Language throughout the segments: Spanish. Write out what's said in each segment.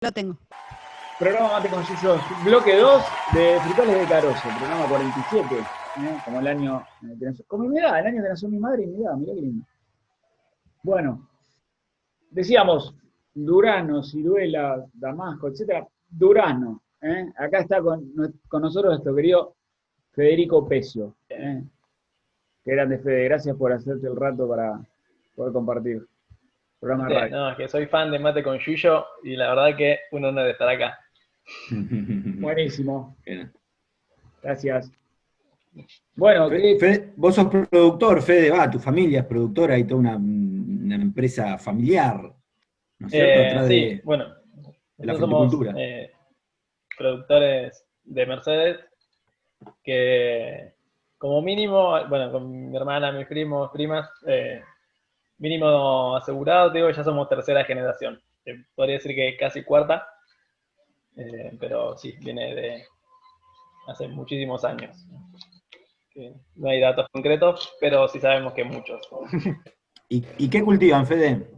Lo tengo. Programa Mate con Yuyo, bloque 2 de Frutales de Carozo, programa 47, como el año que nació, como mi edad, el año que nació mi madre y mi edad, mirá qué lindo. Bueno, decíamos, Durazno, Ciruela, Damasco, etcétera, Durazno, acá está con nosotros nuestro querido Federico Pecio. Qué grande, Fede, gracias por hacerte el rato para poder compartir programa de radio. No, es que soy fan de Mate con Yuyo y la verdad que un honor estar acá. Buenísimo. Gracias. Bueno, Fede, vos sos productor, Fede, tu familia es productora, hay toda una empresa familiar, ¿no es cierto? Atrás sí, bueno, de la nosotros somos fruticultura. productores de Mercedes que como mínimo, bueno, con mi hermana, mis primos, primas, mínimo asegurado, digo, ya somos tercera generación. Podría decir que casi cuarta, pero sí, viene de hace muchísimos años. No hay datos concretos, pero sí sabemos que muchos. ¿Y qué cultivan, Fede?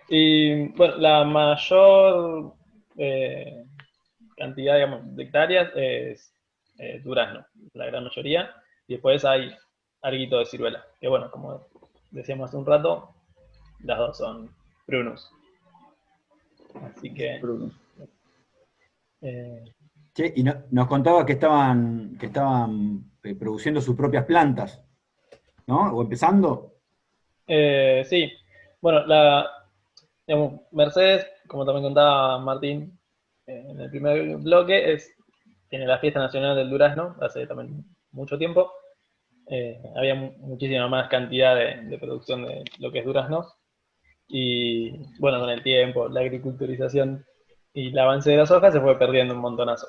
Y bueno, la mayor cantidad, digamos, de hectáreas es durazno, la gran mayoría, y después hay alguito de ciruela, que bueno, como decíamos hace un rato, las dos son prunus. Así que... Che, y nos contaba que estaban produciendo sus propias plantas, ¿no? ¿O empezando? Sí, bueno, digamos, Mercedes, como también contaba Martín en el primer bloque, tiene la Fiesta Nacional del Durazno, hace también mucho tiempo. Había muchísima más cantidad de producción de lo que es durazno. Y bueno, con el tiempo, la agriculturización y el avance de las hojas se fue perdiendo un montonazo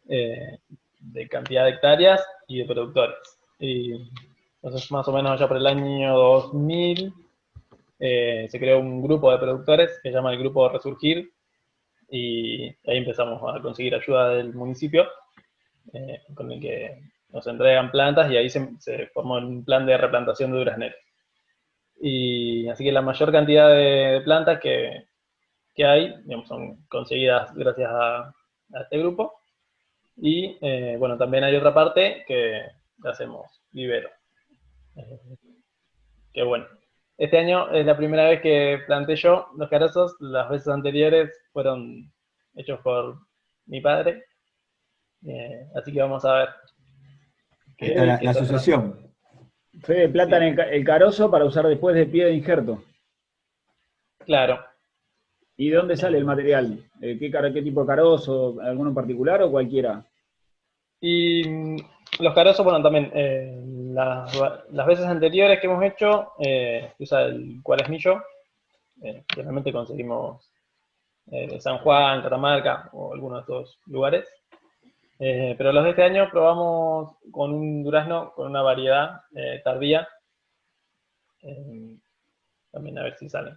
de cantidad de hectáreas y de productores. Y entonces, más o menos allá por el año 2000, se creó un grupo de productores que se llama el Grupo Resurgir, y ahí empezamos a conseguir ayuda del municipio, con el que nos entregan plantas, y ahí se formó un plan de replantación de durazneros. Y así que la mayor cantidad de plantas que hay, digamos, son conseguidas gracias a este grupo. Y bueno, también hay otra parte que hacemos vivero. Que bueno, este año es la primera vez que planté yo los carozos. Las veces anteriores fueron hechos por mi padre. Así que vamos a ver. Ahí está la asociación. Fede, platan el carozo para usar después de pie de injerto. Claro. ¿Y de dónde sale el material? ¿Qué tipo de carozo? ¿Alguno en particular o cualquiera? Y los carozos, bueno, también las veces anteriores que hemos hecho, se usa el cuaresmillo. Generalmente conseguimos de San Juan, Catamarca o alguno de estos lugares. Pero los de este año probamos con un durazno con una variedad tardía. También a ver si salen.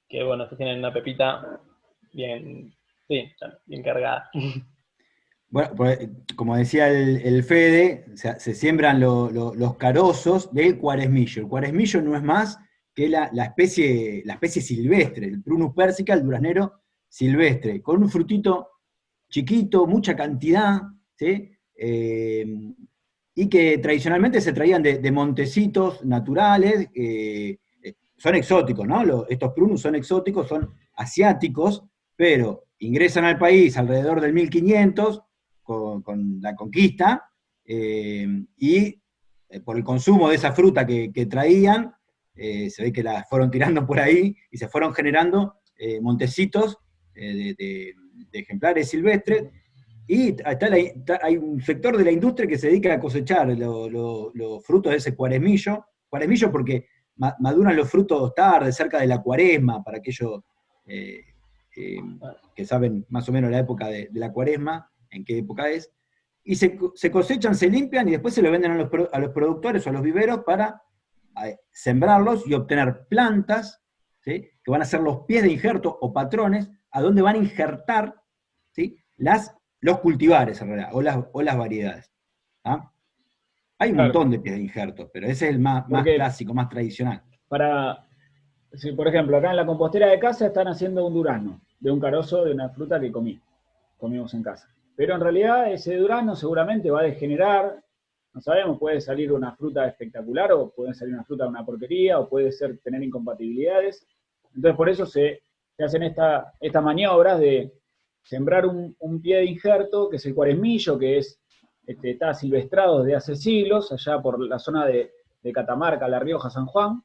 Que bueno, estos tienen una pepita bien, sí, bien cargada. Bueno, pues, como decía el Fede, o sea, se siembran los carozos del cuaresmillo. El cuaresmillo no es más que la especie silvestre, el Prunus persica, el duraznero silvestre, con un frutito chiquito, mucha cantidad, ¿sí? Y que tradicionalmente se traían de montecitos naturales, son exóticos, ¿no? Estos prunus son exóticos, son asiáticos, pero ingresan al país alrededor del 1500 con la conquista, y por el consumo de esa fruta que traían, se ve que la fueron tirando por ahí y se fueron generando montecitos de ejemplares silvestres, y hay un sector de la industria que se dedica a cosechar los frutos de ese cuaresmillo porque maduran los frutos tarde, cerca de la cuaresma, para aquellos que saben más o menos la época de la cuaresma, en qué época es, y se cosechan, se limpian y después se lo venden a los productores o a los viveros para sembrarlos y obtener plantas, ¿sí? Que van a ser los pies de injerto o patrones a donde van a injertar, ¿sí? Los cultivares en realidad, o las variedades. ¿Ah? Hay un montón de pies de injertos, pero ese es el más clásico, más tradicional. Para si, por ejemplo, acá en la compostera de casa están haciendo un durazno, de un carozo de una fruta que comimos en casa. Pero en realidad ese durazno seguramente va a degenerar, no sabemos, puede salir una fruta espectacular o puede salir una fruta de una porquería o puede tener incompatibilidades. Entonces por eso se hacen estas maniobras de sembrar un pie de injerto, que es el cuaresmillo, que está silvestrado desde hace siglos, allá por la zona de Catamarca, La Rioja, San Juan,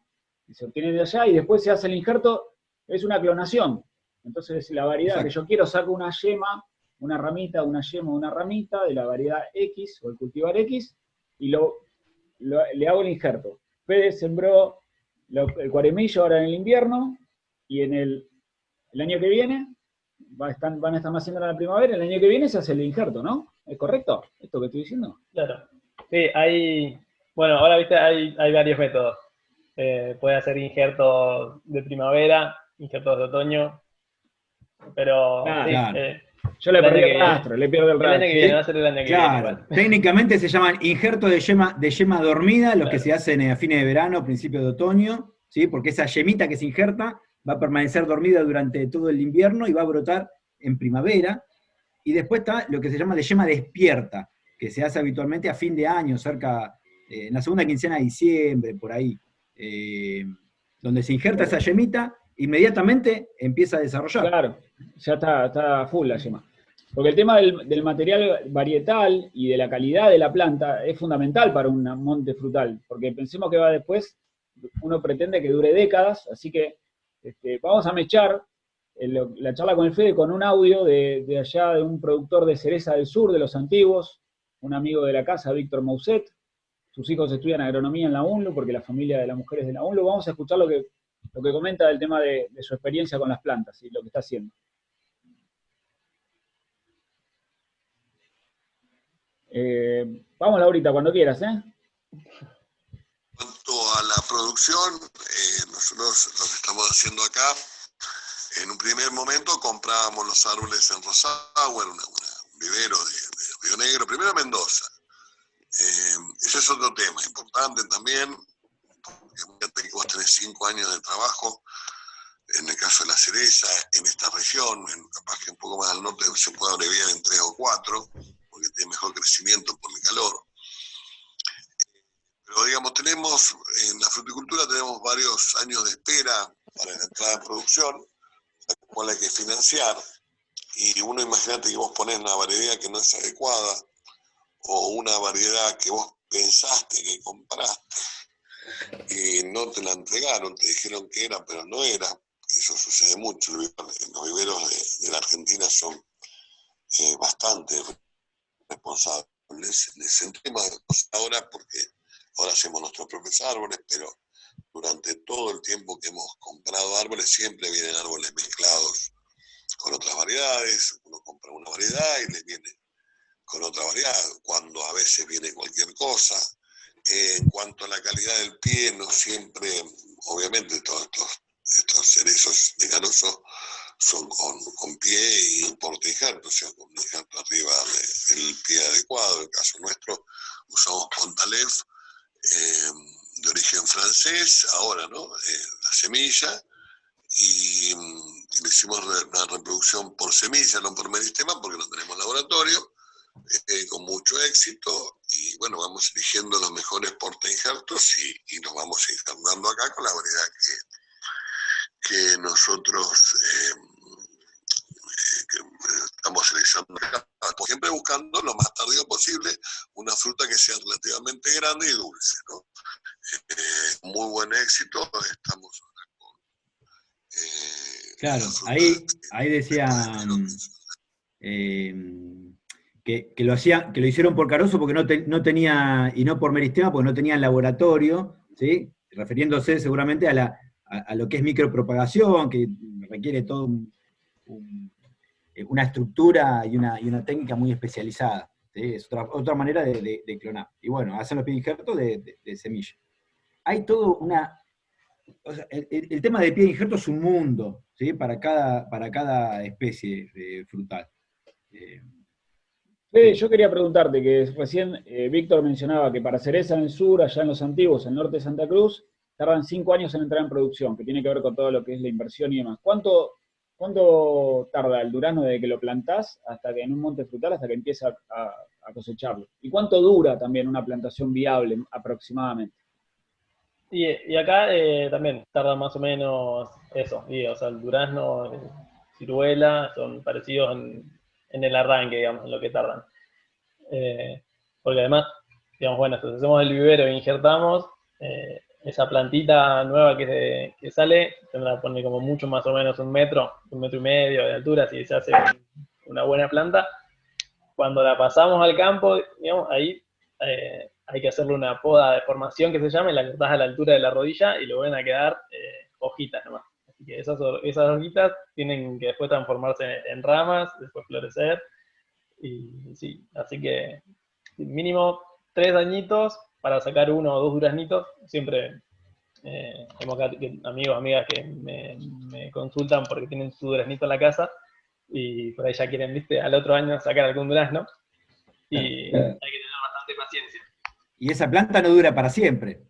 y se obtiene de allá, y después se hace el injerto, es una clonación. Entonces la variedad Exacto. que yo quiero saco una yema, una ramita, una yema, una ramita de la variedad X o el cultivar X, y le hago el injerto. Fede sembró el cuaresmillo ahora en el invierno, y el año que viene van a estar naciendo en la primavera, el año que viene se hace el injerto, ¿no? ¿Es correcto esto que estoy diciendo? Claro. Sí, bueno, ahora viste, hay varios métodos. Puede hacer injertos de primavera, injertos de otoño, pero sí, Claro. Claro, Yo le el año perdí que el viene. rastro, le pierdo el El año rastro. que viene, va a ser el año que viene claro. igual. Técnicamente se llaman injertos de yema dormida, los que Claro. se hacen a fines de verano, principios de otoño, ¿sí? Porque esa yemita que se injerta va a permanecer dormida durante todo el invierno y va a brotar en primavera. Y después está lo que se llama de yema despierta, que se hace habitualmente a fin de año, en la segunda quincena de diciembre, por ahí, donde se injerta esa yemita, inmediatamente empieza a desarrollar. Claro, ya está full la yema. Porque el tema del material varietal y de la calidad de la planta es fundamental para un monte frutal, porque pensemos que va después, uno pretende que dure décadas, así que vamos a mechar la charla con el Fede con un audio de allá de un productor de cereza del sur, de los antiguos, un amigo de la casa, Víctor Mousset. Sus hijos estudian agronomía en la UNLU, porque la familia de la mujer es de la UNLU. Vamos a escuchar lo que comenta del tema de su experiencia con las plantas y lo que está haciendo. Vamos, Laurita, cuando quieras, ¿eh? En cuanto a la producción, nosotros lo que estamos haciendo acá, en un primer momento comprábamos los árboles en Rosauer, un vivero de Río Negro, primero Mendoza. Ese es otro tema importante también, porque vos tenés 5 años de trabajo, en el caso de la cereza, en esta región, capaz que un poco más al norte se puede abreviar en 3 o 4, porque tiene mejor crecimiento por el calor. Pero digamos, en la fruticultura tenemos varios años de espera para la entrada en producción, la cual hay que financiar, y uno imagínate que vos ponés una variedad que no es adecuada, o una variedad que vos pensaste que compraste, y no te la entregaron, te dijeron que era, pero no era. Eso sucede mucho, los viveros de la Argentina son bastante responsables. Les sentimos ahora porque ahora hacemos nuestros propios árboles, pero durante todo el tiempo que hemos comprado árboles siempre vienen árboles mezclados con otras variedades. Uno compra una variedad y le viene con otra variedad, cuando a veces viene cualquier cosa. En cuanto a la calidad del pie, no siempre, obviamente todos estos cerezos de carozo son con pie y porte injerto, o sea, con un injerto arriba del pie adecuado. En el caso nuestro usamos Pontalef, de origen francés, ahora, ¿no? La semilla, y le hicimos una reproducción por semilla, no por meristema, porque no tenemos laboratorio, con mucho éxito, y bueno, vamos eligiendo los mejores porte injertos y nos vamos internando acá con la variedad que nosotros que estamos seleccionando acá, siempre buscando lo más tardío posible una fruta que sea relativamente grande y dulce, ¿no? Muy buen éxito, estamos con Claro, ahí decía que lo hicieron por carozo porque no tenía, y no por meristema porque no tenían laboratorio, ¿sí? Refiriéndose seguramente a lo que es micropropagación, que requiere todo una estructura y una técnica muy especializada, ¿sí? Es otra manera de clonar. Y bueno, hacen los pie injertos de semilla. Hay todo o sea, el tema de pie de injerto es un mundo, ¿sí? Para cada especie frutal. Fede, Sí. yo quería preguntarte, que recién Víctor mencionaba que para cereza en el sur, allá en los antiguos, en el norte de Santa Cruz, tardan 5 años en entrar en producción, que tiene que ver con todo lo que es la inversión y demás. ¿Cuánto tarda el durazno desde que lo plantás hasta que en un monte frutal hasta que empieza a cosecharlo? ¿Y cuánto dura también una plantación viable aproximadamente? Y acá también tarda más o menos eso. O sea, el durazno, el ciruela, son parecidos en el arranque, digamos, en lo que tardan. Porque además, digamos, bueno, si hacemos el vivero e injertamos, esa plantita nueva que sale tendrá, pone como mucho más o menos 1,5 metros de altura, si se hace una buena planta. Cuando la pasamos al campo, digamos, ahí hay que hacerle una poda de formación que se llama, y la cortás a la altura de la rodilla y le van a quedar hojitas nomás. Así que esas hojitas tienen que después transformarse en ramas, después florecer. Y sí, así que mínimo 3 añitos para sacar 1 o 2 duraznitos. Siempre tengo amigos, amigas que me consultan porque tienen su duraznito en la casa y por ahí ya quieren, viste, al otro año sacar algún durazno. Y hay que tener bastante paciencia. Y esa planta no dura para siempre.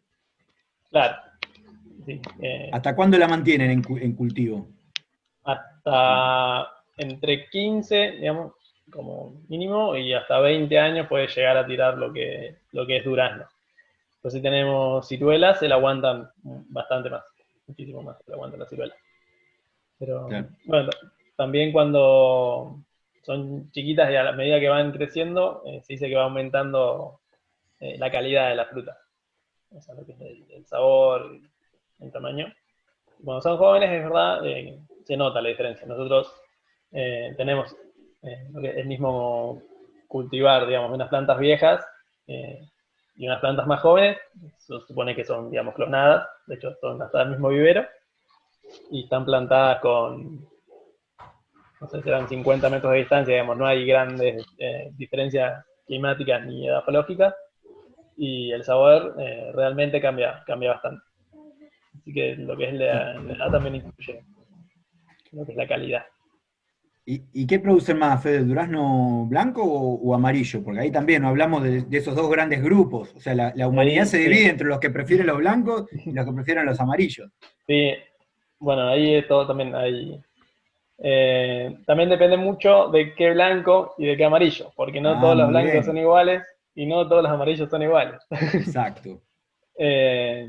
Claro. Sí, ¿Hasta cuándo la mantienen en cultivo? hasta entre 15, digamos, como mínimo, y hasta 20 años puede llegar a tirar lo que es durazno. Pues si tenemos ciruelas, se la aguantan bastante más, muchísimo más se la aguantan las ciruelas. Pero Claro. bueno, también cuando son chiquitas y a la medida que van creciendo, se dice que va aumentando la calidad de la fruta. O sea, lo que es el sabor, el tamaño. Cuando son jóvenes, es verdad, se nota la diferencia. Nosotros tenemos el mismo cultivar, digamos, unas plantas viejas y unas plantas más jóvenes. Se supone que son, digamos, clonadas. De hecho, son hasta el mismo vivero. Y están plantadas con, no sé, serán 50 metros de distancia, digamos, no hay grandes diferencias climáticas ni edafológicas. Y el sabor realmente cambia bastante. Así que lo que es la edad también influye lo que es la calidad. ¿Y qué producen más, Fede, durazno blanco o amarillo? Porque ahí también no hablamos de esos dos grandes grupos. O sea, la humanidad Ahí, se divide entre los que prefieren los blancos y los que prefieren los amarillos. Sí, bueno, ahí todo también hay. También depende mucho de qué blanco y de qué amarillo, porque no todos los Muy blancos son bien. iguales y no todos los amarillos son iguales. Exacto. Eh,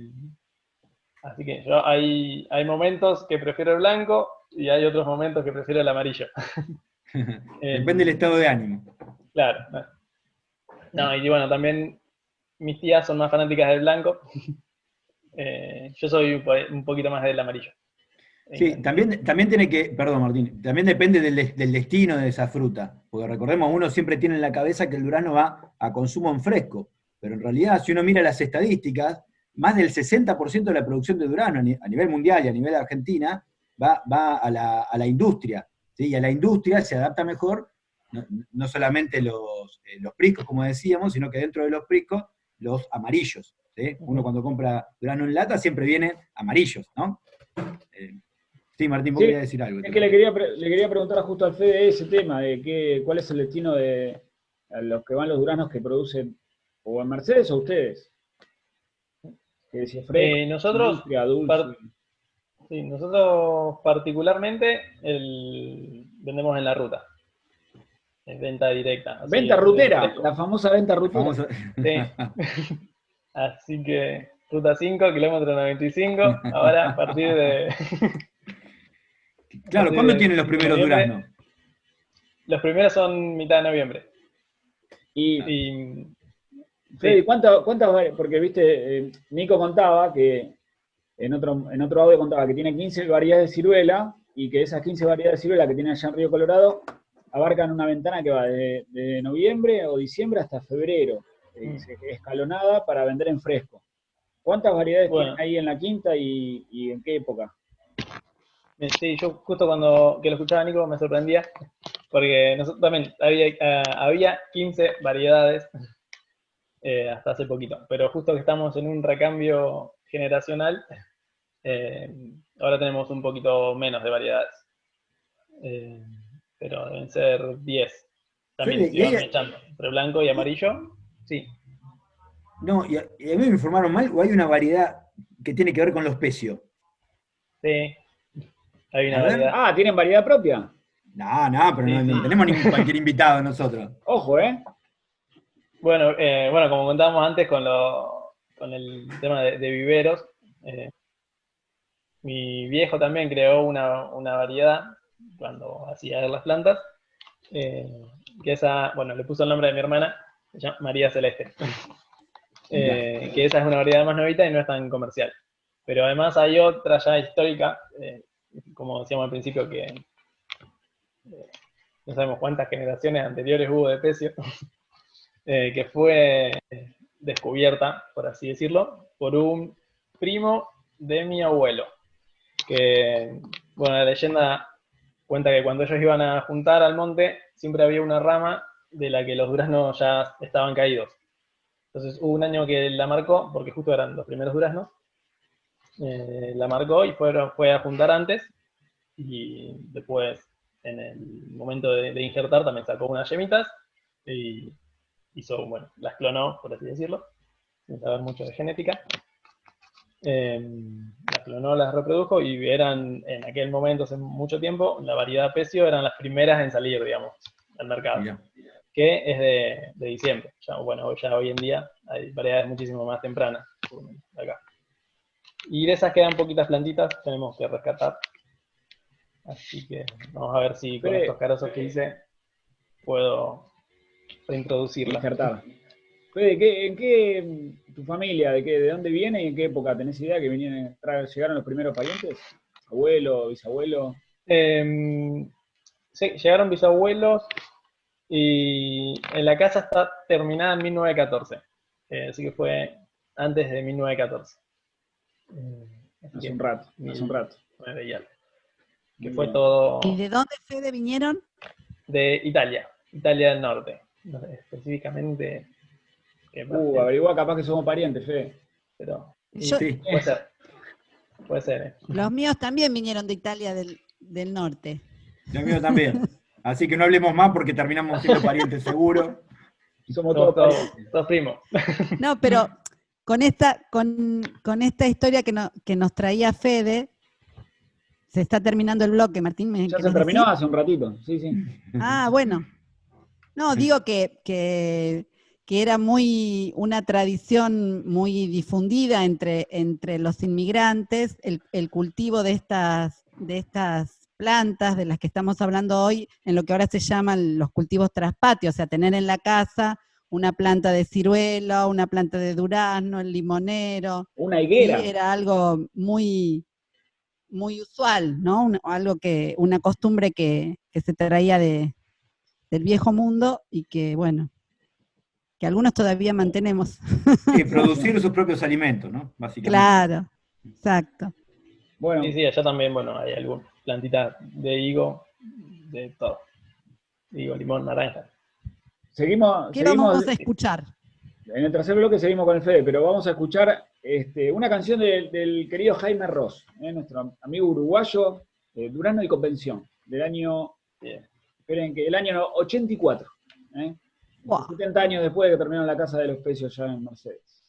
Así que yo hay momentos que prefiero el blanco y hay otros momentos que prefiero el amarillo. Depende del estado de ánimo. Claro. No, y bueno, también mis tías son más fanáticas del blanco. Yo soy un poquito más del amarillo. Sí, también tiene que, perdón Martín, también depende del destino de esa fruta, porque recordemos, uno siempre tiene en la cabeza que el durazno va a consumo en fresco, pero en realidad si uno mira las estadísticas, más del 60% de la producción de durazno a nivel mundial y a nivel de Argentina va a la industria, ¿sí? Y a la industria se adapta mejor, no solamente los priscos, como decíamos, sino que dentro de los priscos, los amarillos, ¿sí? Uno cuando compra durazno en lata siempre vienen amarillos, ¿no? Sí, Martín, vos Sí, querías decir algo. es que le quería preguntar justo al Fede ese tema, de cuál es el destino de a los que van los duraznos que producen, o en Mercedes o ustedes. Que decía fresco, Nosotros, industria, dulce. sí, nosotros particularmente vendemos en la ruta, en venta directa. Así Venta que rutera, fresco. la famosa venta rutera. Famoso. Sí. Así que ruta 5, kilómetro 95, ahora a partir de... Claro, ¿cuándo tienen los primeros duraznos? Los primeros son mitad de noviembre. Y Sí. Fede, porque viste, Nico contaba que en otro audio contaba que tiene 15 variedades de ciruela y que esas 15 variedades de ciruela que tiene allá en Río Colorado abarcan una ventana que va de noviembre o diciembre hasta febrero, escalonada para vender en fresco. ¿Cuántas variedades tienen ahí en la quinta y en qué época? Sí, yo justo cuando que lo escuchaba Nico me sorprendía, porque nosotros también había 15 variedades hasta hace poquito, pero justo que estamos en un recambio generacional, ahora tenemos un poquito menos de variedades, pero deben ser 10. También Fede, se van echando entre blanco y amarillo, sí. No, y a mí me informaron mal, o hay una variedad que tiene que ver con los pecios. Sí, hay una A ver. variedad. Ah, ¿tienen variedad propia? No, pero Sí, no, sí. no tenemos cualquier invitado nosotros. Ojo, ¿eh? Bueno, como contábamos antes con el tema de viveros, mi viejo también creó una variedad cuando hacía las plantas, que esa, bueno, le puso el nombre de mi hermana, se llama María Celeste. Que esa es una variedad más novita y no es tan comercial. Pero además hay otra ya histórica, como decíamos al principio, que no sabemos cuántas generaciones anteriores hubo de pecio, que fue descubierta, por así decirlo, por un primo de mi abuelo. Que, bueno, la leyenda cuenta que cuando ellos iban a juntar al monte, siempre había una rama de la que los duraznos ya estaban caídos. Entonces hubo un año que la marcó, porque justo eran los primeros duraznos, la marcó y fue a juntar antes, y después, en el momento de injertar, también sacó unas yemitas, y hizo, bueno, las clonó, por así decirlo, sin saber mucho de genética. Las clonó, las reprodujo, y eran, en aquel momento, hace mucho tiempo, la variedad pecio eran las primeras en salir, digamos, al mercado. Mirá. Que es de diciembre. Ya, bueno, ya hoy en día hay variedades muchísimo más tempranas acá. Y de esas quedan poquitas plantitas, tenemos que rescatar. Así que vamos a ver si con estos carozos que hice puedo reintroducirlas. Injertar. Fede, ¿en qué tu familia, de dónde viene y en qué época? ¿Tenés idea que llegaron los primeros parientes? ¿Abuelo, bisabuelo? Sí, llegaron bisabuelos y en la casa está terminada en 1914. Así que fue antes de 1914. Hace un rato. Que fue todo ¿Y de dónde, Fede, vinieron? de Italia del norte. No sé específicamente qué parte, Averigua, capaz que somos parientes, Fede. pero Sí. puede ser. Los míos también vinieron de Italia del norte. Lo mío también. Así que no hablemos más porque terminamos siendo parientes seguro. Somos todos parientes. Todos primos. No, pero con esta historia que nos traía Fede, se está terminando el bloque, Martín. Ya se terminó hace un ratito, sí. Ah, bueno. No, digo que era una tradición muy difundida entre los inmigrantes, el cultivo de estas plantas de las que estamos hablando hoy, en lo que ahora se llaman los cultivos traspatio, o sea, tener en la casa una planta de ciruela, una planta de durazno, el limonero. Una higuera. Sí, era algo muy, muy usual, ¿no? Una costumbre que se traía del viejo mundo y que, bueno, que algunos todavía mantenemos. Sí, producir sus propios alimentos, ¿no? Básicamente. Claro, exacto. Bueno. Sí, allá también, bueno, hay algunas plantitas de higo, de todo. Higo, limón, naranja. ¿Qué vamos a escuchar? En el tercer bloque seguimos con el Fede, pero vamos a escuchar una canción del querido Jaime Ross, nuestro amigo uruguayo, Durazno y Convención, del año, esperen, que el año 84. 70 años después de que terminaron La Casa de los Pecios ya en Mercedes.